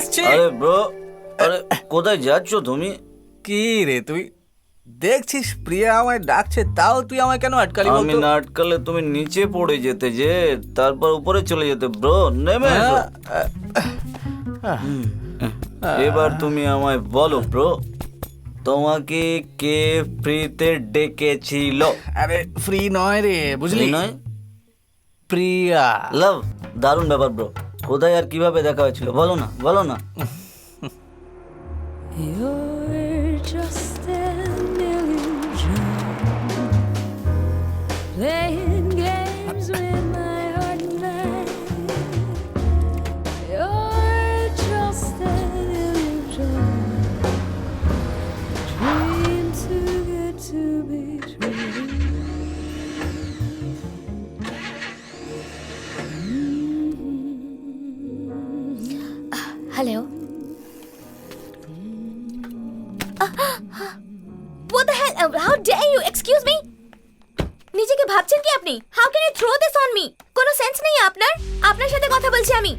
আসছে। আরে ব্রো, আরে কোথায় যাচ্ছ তুমি? কি রে তুই দেখছিস প্রিয়া আমায় ডাকছে, তাও তুই আমায় কেন আটকালি আমি বলতো? না আটকালে তুমি নিচে পড়ে যেতে, যে তারপর উপরে চলে যেতে। ব্রো নেমে এসো। এবার তুমি আমায় বলো ব্রো, তোমাকে কে ফ্রিতে ডেকেছিল? আরে ফ্রি নয় রে, বুঝলি? নয়, প্রিয়া। লাভ। দারুণ ব্যাপার ব্রো। কোথায় আর কিভাবে দেখা হয়েছিল বলো না, বলো না। You're just an illusion, playing games with my heart and mind. You're just an illusion, dream too good to be true. Hello. What the hell? How dare you? Excuse me? নিজেকে ভাবছেন কি আপনি? How can you throw this on me? কোনো sense নেই আপনার? আপনার সাথে কথা বলছি আমি।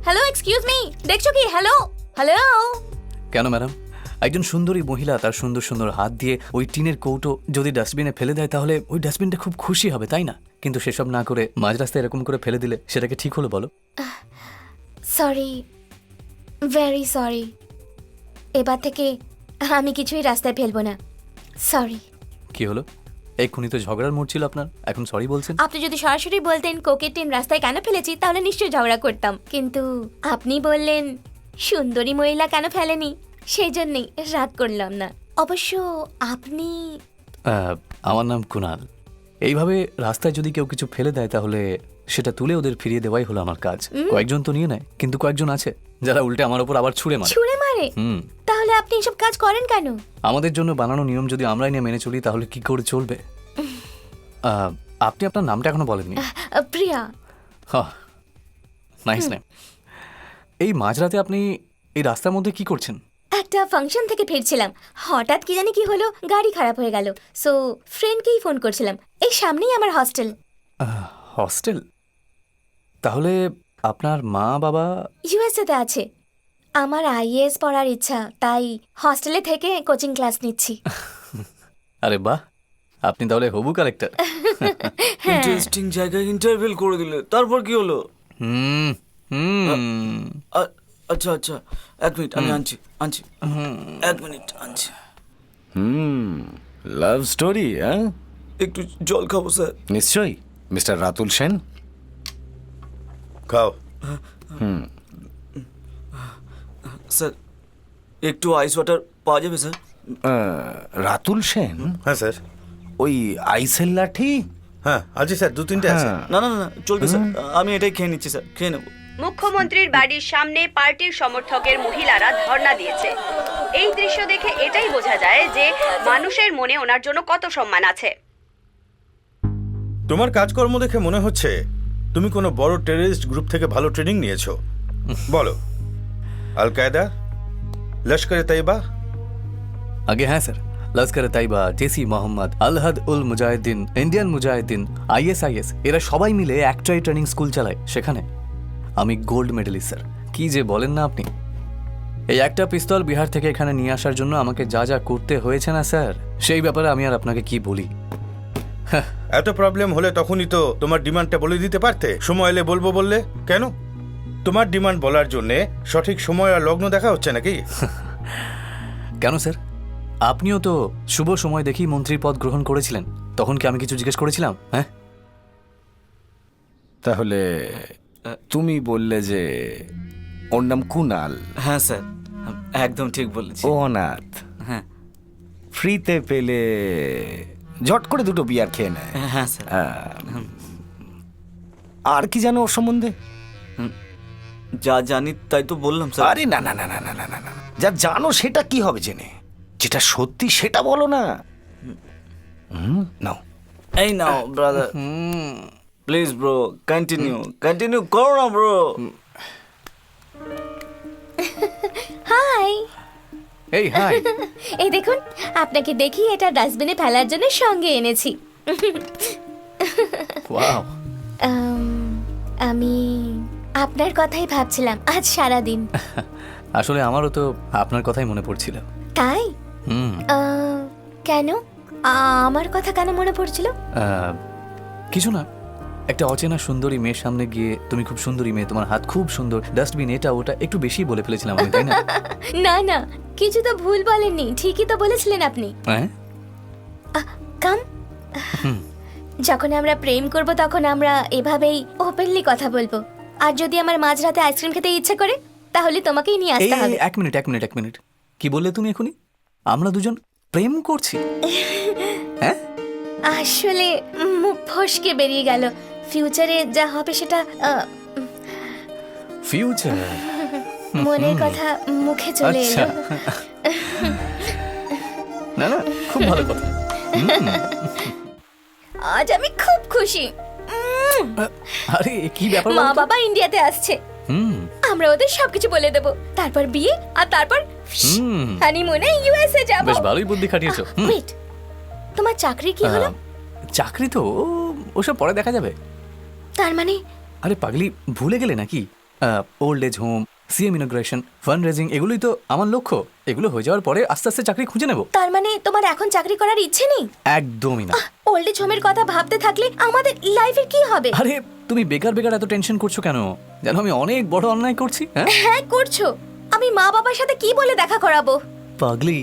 Hello, excuse me. দেখছো কি? Hello hello. কেন ম্যাডাম, একজন সুন্দরী মহিলা তার সুন্দর সুন্দর হাত দিয়ে ওই টিনের কৌটো যদি ডাস্টবিনে ফেলে দেয় তাহলে ওই ডাস্টবিনটা খুব খুশি হবে, তাই না? কিন্তু সেসব না করে মাঝ রাস্তায় এরকম করে ফেলে দিলে সেটাকে ঠিক হলো বলো? Sorry, very sorry. এবার থেকে আমি কিছুই রাস্তায় ফেলবো না। সরি। কি হলো? এক্ষুনি তো ঝগড়ার মোড় ছিল আপনার, এখন সরি বলছেন? আপনি যদি সরাসরি বলতেন কোকের টিন রাস্তায় কেন ফেলেছি তাহলে নিশ্চয়ই ঝগড়া করতাম, কিন্তু আপনি বললেন সুন্দরী মহিলা কেন ফেলেনি, সেই জন্যই রাগ করলাম না। অবশ্য আপনি আমার নাম কুনাল। এইভাবে রাস্তায় যদি কেউ কিছু ফেলে দেয় তাহলে সেটা তুলে ওদের ফিরিয়ে দেওয়াই হলো আমার কাজ। কয়েকজন তো নিয়ে নেয়, কিন্তু কয়েকজন আছে যারা উল্টে আমার উপর আবার ছুঁড়ে মারে। ছুঁড়ে মারে? তাহলে আপনি এসব কাজ করেন কেন? আমাদের জন্য বানানো নিয়ম যদি আমরাই নিয়ে মেনে চলি তাহলে কি করে চলবে? আপনি আপনার নামটা এখনো বলেননি। প্রিয়া। Nice name. এই মাঝরাতে আপনি এই রাস্তার মধ্যে কি করছেন? একটা ফাংশন থেকে ফিরছিলাম, হঠাৎ কি জানি কি হলো, গাড়ি খারাপ হয়ে গেল। সো ফ্রেন্ডকেই ফোন করছিলাম। এই সামনেই আমার হস্টেল। হস্টেল? তাহলে আপনার মা বাবা? ইউএসএতে আছে। আমার আইএএস পড়ার ইচ্ছা, তাই হস্টেলে থেকে কোচিং ক্লাস নিচ্ছি। আরে বাহ, আপনি তাহলে হবু কালেক্টর। ইন্টারেস্টিং জায়গায় ইন্টারভিউ করে দিলে, তারপর কি হলো? আচ্ছা আচ্ছা, এক মিনিট, আমি আনছি আনছি, এক মিনিট আনছি। লাভ স্টোরি, হ্যাঁ? একটু জল খাবো স্যার। নিশ্চয়ই। মিস্টার রাতুল সেন, খাও। স্যার একটু আইস ওয়াটার পাওয়া যাবে স্যার? রাতুল সেন, হ্যাঁ স্যার। ওই আইসেল লাঠি? হ্যাঁ আছে স্যার, 2-3টে আছে। না না না, চলবে স্যার, আমি এটাই খেয়ে নিচ্ছি স্যার, খেয়ে নেবো। মুখ্যমন্ত্রীর বাড়ির সামনে পার্টির সমর্থকের মহিলারা ধর্ণা দিয়েছে। এই দৃশ্য দেখে এটাই বোঝা যায় যে মানুষের মনে ওনার জন্য কত সম্মান আছে। তোমার কাজকর্ম দেখে মনে হচ্ছে তুমি কোনো বড় টেররিস্ট গ্রুপ থেকে ভালো ট্রেনিং নিয়েছো। বলো, আল কায়দা, লস্করে তৈবা? আগে হ্যাঁ স্যার, লস্কর তাইবা, জেসি মোহাম্মদ, আলহাদ উল মুজাহিদিন, ইন্ডিয়ান মুজাহিদিন, আইএসআইএস, এরা সবাই মিলে একটাই ট্রেনিং স্কুল চালায়। সেখানে আমি গোল্ড মেডেলিস্ট স্যার। কি যে বলেন না আপনি! এই একটা পিস্তল বিহার থেকে এখানে নিয়ে আসার জন্য আমাকে যা যা করতে হয়েছে না স্যার, সেই ব্যাপারে আমি আর আপনাকে কি বলি। এত প্রবলেম হলে তখনই তো তোমার ডিমান্ডটা বলে দিতে পারতে। সময় এলে বলবো বললে কেন? তোমার ডিমান্ড বলার জন্যে সঠিক সময় আর লগ্ন দেখা হচ্ছে নাকি? কেন স্যার, আপনিও তো শুভ সময় দেখেই মন্ত্রীর পদ গ্রহণ করেছিলেন, তখন কি আমি কিছু জিজ্ঞেস করেছিলাম? হ্যাঁ, তাহলে তুমি বললে যে ওর নাম কুনাল। হ্যাঁ স্যার, একদম ঠিক বলেছি। ও অনাথ, হ্যাঁ ফ্রিতে পেলে ঝট করে দুটো বিয়ার খেয়ে নেয়। হ্যাঁ স্যার। আর কি জানো ওর সম্বন্ধে? যা জানি তাই তো বললাম স্যার। আরে না না না না না না না না, যা জানো সেটা কি হবে জেনে? যেটা সত্যি সেটা বলো না। নাও। এই নাও ব্রাদার, প্লিজ ব্রো, কন্টিনিউ করো না ব্রো। হাই। এই হাই। এই দেখুন, আপনাকে দেখি এটা ডাস্টবিনে ফেলার জন্য সঙ্গে এনেছি। ওয়াও, আমি আপনার কথাই ভাবছিলাম আজ সারাদিন। আসলে আমারও তো আপনার কথাই মনে পড়ছিল। তাই? হুম। কেন? আমার কথা কেন মনে পড়ছিল? কিছু না, একটা অচেনা সুন্দরী মেয়ের সামনে গিয়ে তুমি খুব সুন্দরী মেয়ে, তোমার হাত খুব সুন্দর, ডাস্টবিন এটা ওটা একটু বেশি বলে ফেলেছিলাম আমি, তাই না? না না, কিছু তো ভুল বলেননি, ঠিকই তো বলেছিলেন আপনি। হ্যাঁ, কাম, যখন আমরা প্রেম করব তখন আমরা এভাবেই ওপেনলি কথা বলবো। আর যদি আমার মাঝরাতে আইসক্রিম খেতে ইচ্ছে করে তাহলে তোমাকেই নিয়ে এই আসতে হবে। এক মিনিট, কি বললে তুমি এখনই? আমরা দুজন প্রেম করছি? হ্যাঁ, আসলে মুখ ফসকে বেরিয়ে গেল। ফিউচারে যা হবে সেটা ফিউচার? মনের কথা মুখে চলে আচ্ছা, এলো। না না, খুব ভালো কথা। আজ আমি খুব খুশি। আরে কি ব্যাপার মা বলো তো? বাবা ইন্ডিয়াতে আসছে, হুম আমরা ওদের সবকিছু বলে দেব, তারপর বিয়ে, আর তারপর হুম, হানিমুনে ইউএসএ যাব। বেশ ভালোই বুদ্ধি খাটিয়েছো। হুম। ওয়েট, তোমার চাকরি কি হলো? চাকরি তো ওসব পরে দেখা যাবে। তার মানে আরে পাগলি, ভুলে গেলে নাকি? Old age home, CM inauguration, fund raising, এগুলোই তো আমার লক্ষ্য। এগুলো হয়ে যাওয়ার পরে আস্তে আস্তে চাকরি খুঁজে নেব। তার মানে তোমার এখন চাকরি করার ইচ্ছে নেই? একদমই না। ওল্ড এজ হোমের কথা ভাবতে থাকলে আমাদের লাইফের কি হবে? আরে তুমি বেকার বেকার এত টেনশন করছো কেন? জানো আমি অনেক বড় অন্যায় করছি। হ্যাঁ হ্যাঁ করছো। আমি মা বাবার সাথে কি বলে দেখা করাবো? পাগলি,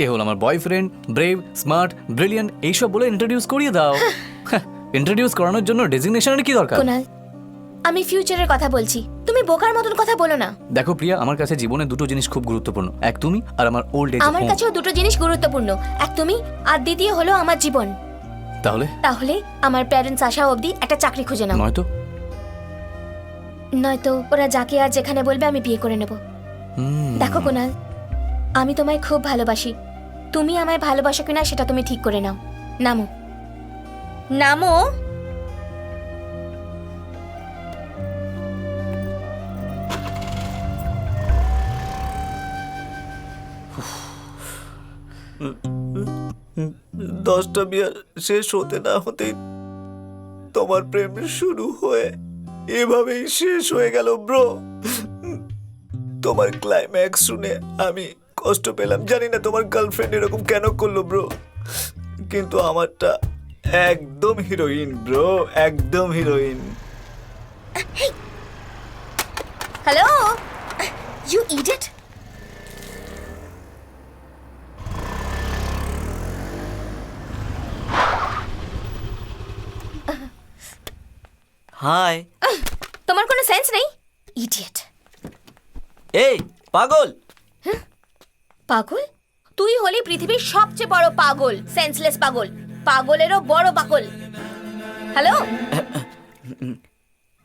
এ হল আমার বয়ফ্রেন্ড, ব্রেভ, স্মার্ট, ব্রিলিয়ান্ট, এইসব বলে ইন্ট্রোডিউস করিয়ে দাও। ইন্ট্রোডিউস করানোর জন্য ডেজিগনেশনের কি দরকার? কুনাল, আমি ফিউচারের কথা বলছি, তুমি বোকার মতন কথা বলো না। দেখো প্রিয়া, আমার কাছে জীবনে দুটো জিনিস খুব গুরুত্বপূর্ণ, এক তুমি আর আমার ওল্ড এজ আমার হোম। কাছেও দুটো জিনিস গুরুত্বপূর্ণ, এক তুমি আর দ্বিতীয় হলো আমার জীবন। তাহলে তাহলে আমার প্যারেন্টস আসা অবধি একটা চাকরি খুঁজে নাও, নয়তো? নয়তো ওরা যাকে আর যেখানে বলবে আমি বিয়ে করে নেব। হুম, দেখো কুনাল, আমি তোমায় খুব ভালোবাসি, তুমি আমায় ভালোবাসো কিনা সেটা তুমি ঠিক করে নাও। নামো, নামো। দশটা বিয়ার শেষ হতে না হতেই তোমার প্রেম শুরু হয়ে এভাবেই শেষ হয়ে গেল ব্রো। তোমার ক্লাইম্যাক্স শুনে আমি কষ্ট পেলাম, জানি না তোমার গার্লফ্রেন্ড এরকম কেন করলো ব্রো, কিন্তু আমারটা একদম হিরোইন ব্রো, একদম heroine. Hello, you idiot. Hi. তোমার কোনো সেন্স নেই, ইডিয়েট। এই পাগল, পাগল? তুই হলি পৃথিবীর সবচেয়ে বড় পাগল, সেন্সলেস পাগল, পাগলেরও বড় পাগল। হ্যালো,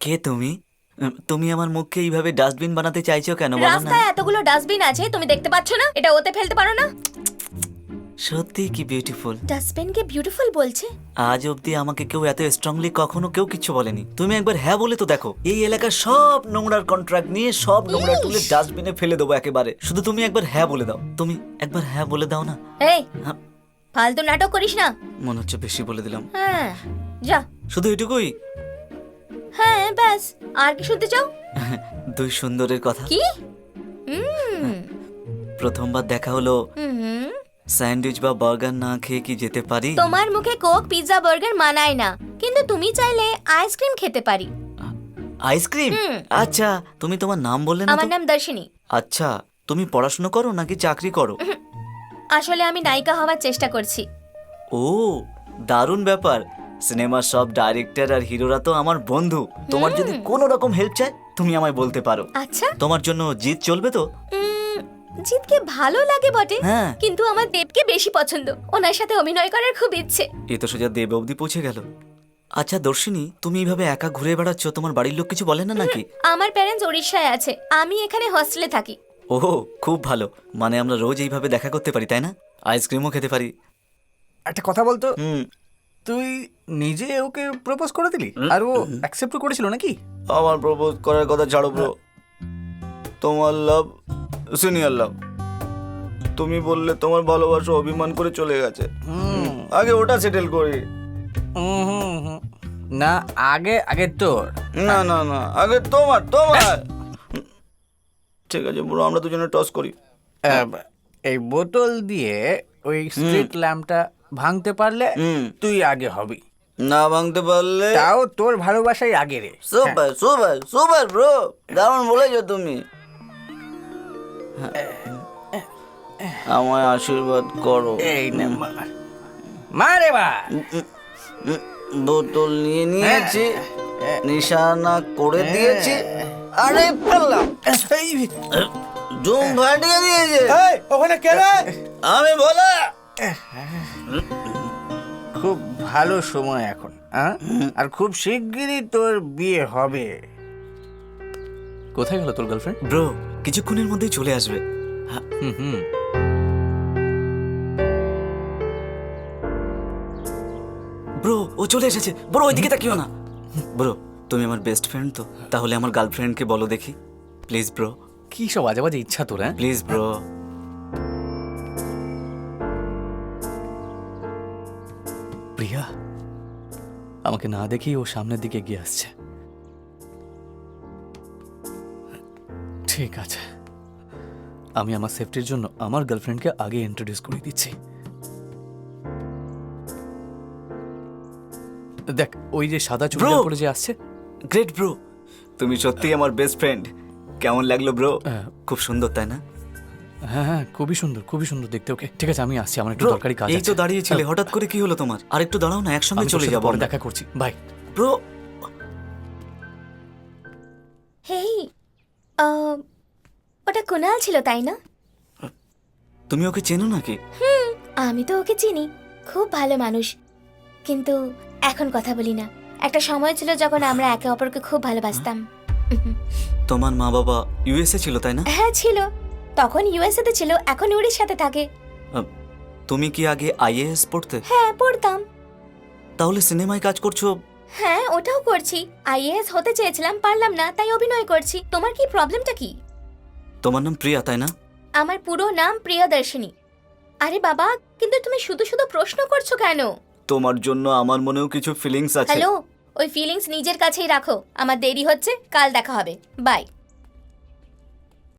কে তুমি? তুমি আমার মুখকে এইভাবে ডাস্টবিন বানাতে চাইছো কেন বলো না? রাস্তায় এতগুলো ডাস্টবিন আছে, তুমি দেখতে পাচ্ছ না? এটা ওতে ফেলতে পারো না? সত্যি কি বিউটিফুল। ডাস্টবিনকে বিউটিফুল বলছে? আজ অবধি আমাকে কেউ এত স্ট্রংলি কখনো কেউ কিছু বলেনি। তুমি একবার হ্যাঁ বলে তো দেখো, এই এলাকার সব নোংরার কন্ট্রাক্ট নিয়ে সব নোংরা তুলে ডাস্টবিনে ফেলে দেবো একেবারে। শুধু তুমি একবার হ্যাঁ বলে দাও, তুমি একবার হ্যাঁ বলে দাও না। এই হ্যাঁ, ফালতু নাটক করিস না। মনে হচ্ছে বেশি বলে দিলাম। হ্যাঁ যা। শুধু এটুকুই? হ্যাঁ ব্যাস, আর কি শুনতে চাও? দুই সুন্দরের কথা। কি? প্রথমবার দেখা হলো, স্যান্ডউইচ বা বার্গার না খেয়ে কি যেতে পারি? তোমার মুখে কোক, পিৎজা, বার্গার মানায় না, কিন্তু তুমি চাইলে আইসক্রিম খেতে পারি। আইসক্রিম? আচ্ছা, তুমি তোমার নাম বললে না আমার তো? নাম দর্শিনী। আচ্ছা, তুমি পড়াশোনা করো নাকি চাকরি করো? আসলে আমি নায়িকা হওয়ার চেষ্টা করছি। ও, দারুণ ব্যাপার। সিনেমার সব ডাইরেক্টর আর হিরোরা তো আমার বন্ধু। তোমার যদি কোনো রকম হেল্প চাই তুমি আমায় বলতে পারো। আচ্ছা, তোমার জন্য জিত চলবে তো? জিতকে ভালো লাগে বটে, হ্যাঁ। কিন্তু আমার দেবকে বেশি পছন্দ, ওনার সাথে অভিনয় করার খুব ইচ্ছে। এ তো সোজা দেব অবধি পৌঁছে গেল। আচ্ছা দর্শিনী, তুমি এইভাবে একা ঘুরে বেড়াচ্ছ, তোমার বাড়ির লোক কিছু বলে না নাকি? আমার প্যারেন্টস ওড়িশায় আছে, আমি এখানে হস্টেলে থাকি। ও, খুব ভালো। মানে আমরা রোজ এইভাবে দেখা করতে পারি, তাই না? আইসক্রিমও খেতে পারি। একটা কথা বলতো, হুম। তুই নিজে ওকে প্রপোজ করে দিলি আর ও অ্যাকসেপ্ট করেছিল নাকি? আমার প্রপোজ করার কথা ছাড়ো ব্রো, তোমার লাভ সিনিয়র লাভ। তুমি বললে তোমার ভালোবাসা অভিমান করে চলে গেছে, আগে ওটা সেটেল করি। না, আগে আগে তোর। না না না, আগে তোমার তোমার। ঠিক আছে ব্রো, আমরা দুজনে টস করি। এই বোতল দিয়ে ওই স্ট্রিট ল্যাম্পটা ভাঙতে পারলে তুই আগে হবি, না ভাঙতে পারলে? তাও তোর ভালোবাসাই আগে রে। সুপার সুপার সুপার ব্রো, দারুণ বলেছো তুমি। আমায় আশীর্বাদ করো। এই না, মারে বা। বোতল নিয়ে নিয়েছি, নিশানা করে দিয়েছি, আরে পারলাম, জুম ফাটিয়ে দিয়েছে। ওখানে কে রে? আমি বলা। খুব ভালো সময় এখন, আর খুব শিগগিরই তোর বিয়ে হবে। কোথায় গেল তোর গার্লফ্রেন্ড? ব্রো কিছুক্ষণের মধ্যেই চলে আসবে। হুম। ব্রো ও চলে এসেছে। ব্রো ওইদিকে তাকিও না। ব্রো তুমি আমার বেস্ট ফ্রেন্ড তো, তাহলে আমার গার্লফ্রেন্ডকে বলো দেখি প্লিজ ব্রো। কি সব আজে বাজে ইচ্ছা তোর, হ্যাঁ? Please bro. প্রিয়া আমাকে না দেখেই ও সামনের দিকে এগিয়ে আসছে। ঠিক আছে, আমি আমার সেফটির জন্য আমার গার্লফ্রেন্ডকে আগে ইন্ট্রোডিউস করে দিচ্ছি। দেখ ওই যে সাদা চুড়িদার পরে যে আসছে। গ্রেট ব্রো, তুমি সত্যিই আমার বেস্ট ফ্রেন্ড। কেমন লাগলো ব্রো? খুব সুন্দর তাই না? হ্যাঁ, খুবই সুন্দর দেখতে ওকে। ঠিক আছে, আমি আসছি, আমার একটু ব্রো দরকারি কাজ আছে। এই তো দাঁড়িয়েছিলে, হঠাৎ করে কি হলো তোমার? আর একটু দাঁড়াও না, একসঙ্গে আমি চলে যাবো। পরে দেখা করছি, বাই। ব্রো হেই, ওটা কুনাল ছিল তাই না? তুমি ওকে চেনো নাকি? আমি তো ওকে চিনি, খুব ভালো মানুষ, কিন্তু এখন কথা বলি না। একটা সময় ছিল যখন আমরা একে অপরকে খুব ভালোবাসতাম। তোমার মা বাবা ইউএসএ ছিল তাই না? হ্যাঁ ছিল, তখন ইউএসএ তে ছিল, এখন উড়িষ্যাতে থাকে। তুমি কি আগে আইএএস পড়তে? হ্যাঁ পড়তাম। তাহলে সিনেমায় কাজ করছো? হ্যাঁ ওটাও করছি। আইএএস হতে চেয়েছিলাম, পারলাম না, তাই অভিনয় করছি। তোমার কি প্রবলেমটা কি? তোমার নাম প্রিয়া তাই না? আমার পুরো নাম প্রিয়দর্শিনী। আরে বাবা, কিন্তু তুমি শুধু শুধু প্রশ্ন করছো কেন? তোমার জন্য আমার মনেও কিছু ফিলিংস আছে। হ্যালো, ওই ফিলিংস নিজের কাছেই রাখো। আমার দেরি হচ্ছে, কাল দেখা হবে, বাই।